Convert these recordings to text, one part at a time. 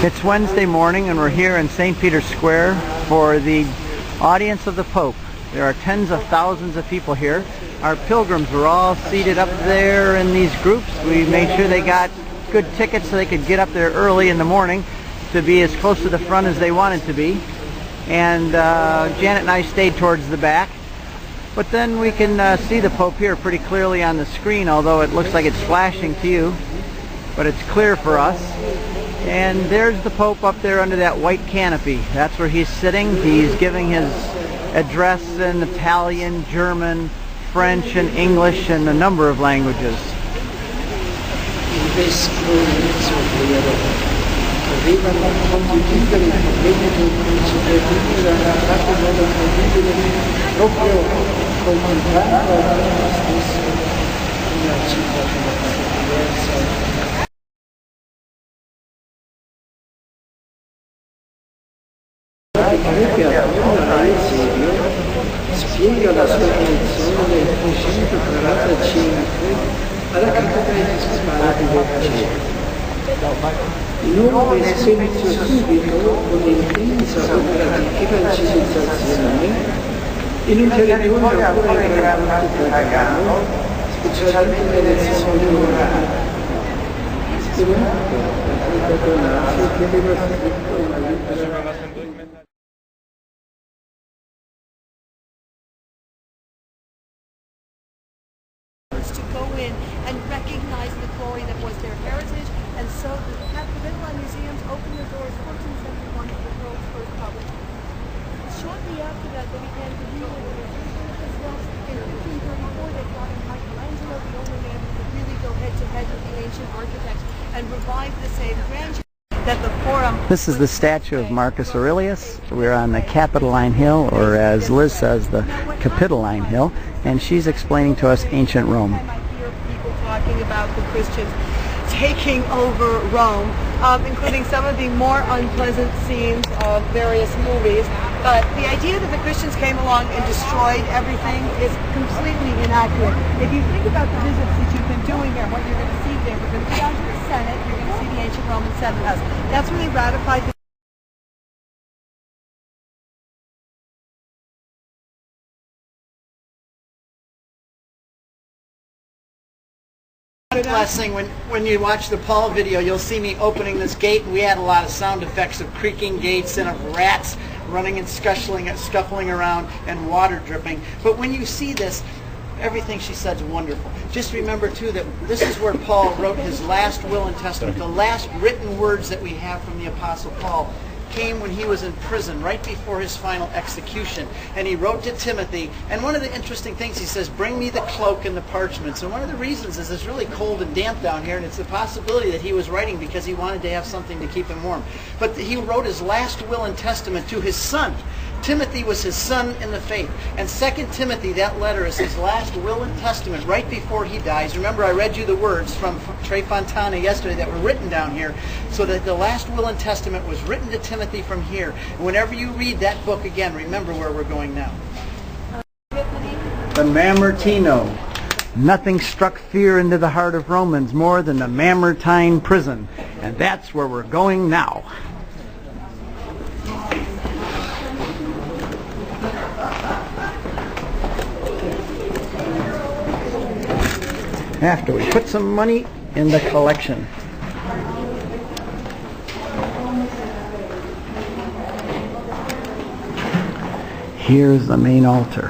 It's Wednesday morning and we're here in St. Peter's Square for the audience of the Pope. There are tens of thousands of people here. Our pilgrims were all seated up there in these groups. We made sure they got good tickets so they could get up there early in the morning to be as close to the front as they wanted to be. And Janet and I stayed towards the back. But then we can see the Pope here pretty clearly on the screen, although it looks like it's flashing to you. But it's clear for us. And there's the Pope up there under that white canopy. That's where he's sitting. He's giving his address in Italian, German, French, and English, and a number of languages. Spiega la sua posizione nel 345 alla cattedra episcopale di Vercelli. Inoltre espelizio subito con intensa opera di evangelizzazione in un territorio ancora granamente pagano, specialmente nel secondo rurale. Stimato da Donato che aveva scritto una lettera. To go in and recognize the glory that was their heritage, and so the Capitol Museums opened their doors 1471 to the world's first public. Shortly after that, they began to rebuild it as well. In 1534, they brought in Michelangelo, the only man who could really go head-to-head with the ancient architects and revive the same grandeur that the Forum. This is the statue of Marcus Aurelius. We're on the Capitoline Hill, or as Liz says, the Capitoline Hill, and she's explaining to us ancient Rome. I hear people talking about the Christians taking over Rome, including some of the more unpleasant scenes of various movies. But the idea that the Christians came along and destroyed everything is completely inaccurate. If you think about the visits that you've been doing here, what you're going to see there, we're going to go down to the Senate, you're going to see the ancient Roman Senate House. That's when they ratified the Last thing, when you watch the Paul video, you'll see me opening this gate. We had a lot of sound effects of creaking gates and of rats running and scuffling around and water dripping. But when you see this, everything she said is wonderful. Just remember, too, that this is where Paul wrote his last will and testament. The last written words that we have from the Apostle Paul came when he was in prison, right before his final execution. And he wrote to Timothy, and one of the interesting things, he says, bring me the cloak and the parchments. And one of the reasons is it's really cold and damp down here, and it's a possibility that he was writing because he wanted to have something to keep him warm. But he wrote his last will and testament to his son. Timothy was his son in the faith. And 2 Timothy, that letter, is his last will and testament right before he dies. Remember, I read you the words from Trey Fontana yesterday that were written down here, so that the last will and testament was written to Timothy from here. And whenever you read that book again, remember where we're going now. The Mamertino. Nothing struck fear into the heart of Romans more than the Mamertine prison. And that's where we're going now. After we put some money in the collection. Here's the main altar.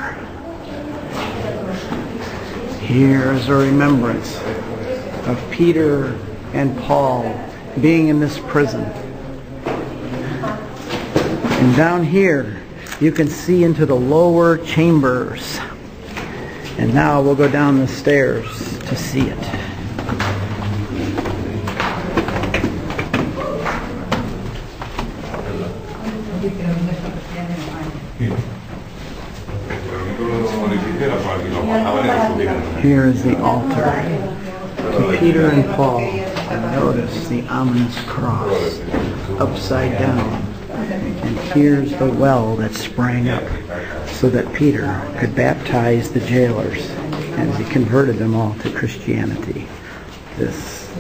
Here's a remembrance of Peter and Paul being in this prison. And down here you can see into the lower chambers. And now we'll go down the stairs to see it. Here is the altar to Peter and Paul, and notice the ominous cross upside down. And here's the well that sprang up so that Peter could baptize the jailers as he converted them all to Christianity. This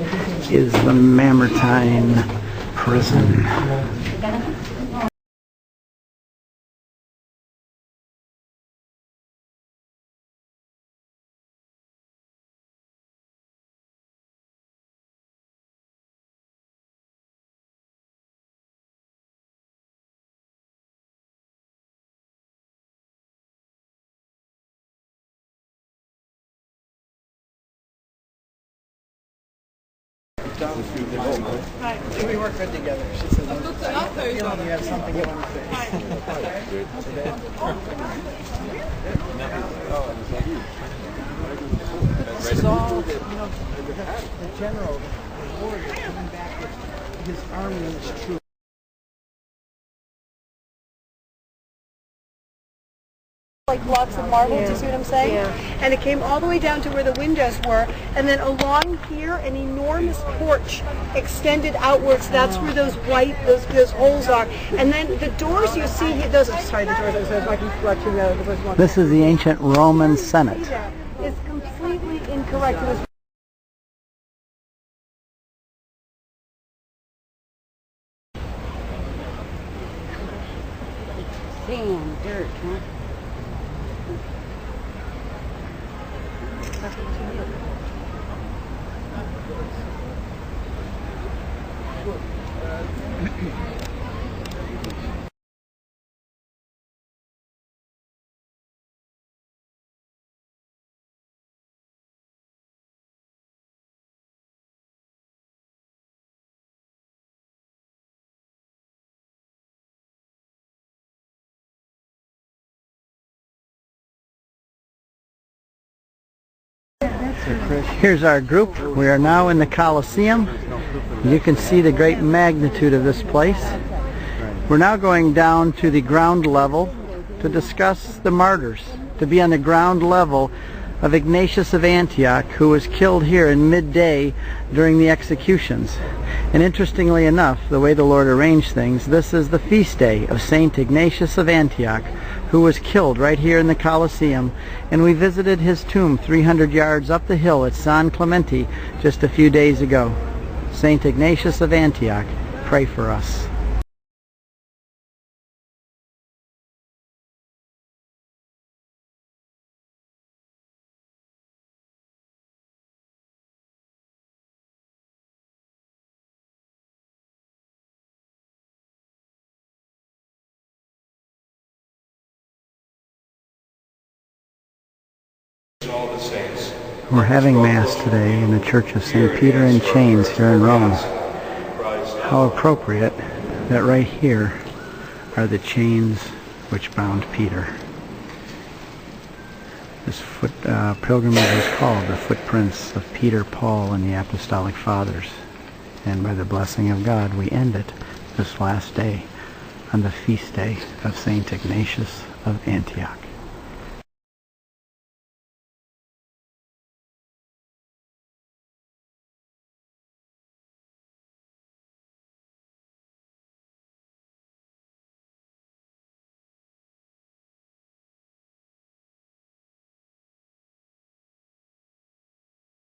is the Mamertine prison. We work good together. She says, you have something you want to say. This is all, the general, the warrior coming back with his army and his troops. Like blocks of marble, do you see what I'm saying? Yeah. And it came all the way down to where the windows were, and then along here, an enormous porch extended outwards. That's where those white, those holes are. And then the doors you see here, the doors, This is the ancient Roman Senate. It's completely incorrect. It was sand, dirt, huh? Here's our group. We are now in the Colosseum. You can see the great magnitude of this place. We're now going down to the ground level to discuss the martyrs, to be on the ground level of Ignatius of Antioch, who was killed here in midday during the executions. And interestingly enough, the way the Lord arranged things, this is the feast day of Saint Ignatius of Antioch, who was killed right here in the Colosseum. And we visited his tomb 300 yards up the hill at San Clemente just a few days ago. Saint Ignatius of Antioch, pray for us. We're having Mass today in the Church of St. Peter in Chains here in Rome. How appropriate that right here are the chains which bound Peter. This pilgrimage is called the Footprints of Peter, Paul, and the Apostolic Fathers. And by the blessing of God, we end it this last day on the feast day of St. Ignatius of Antioch.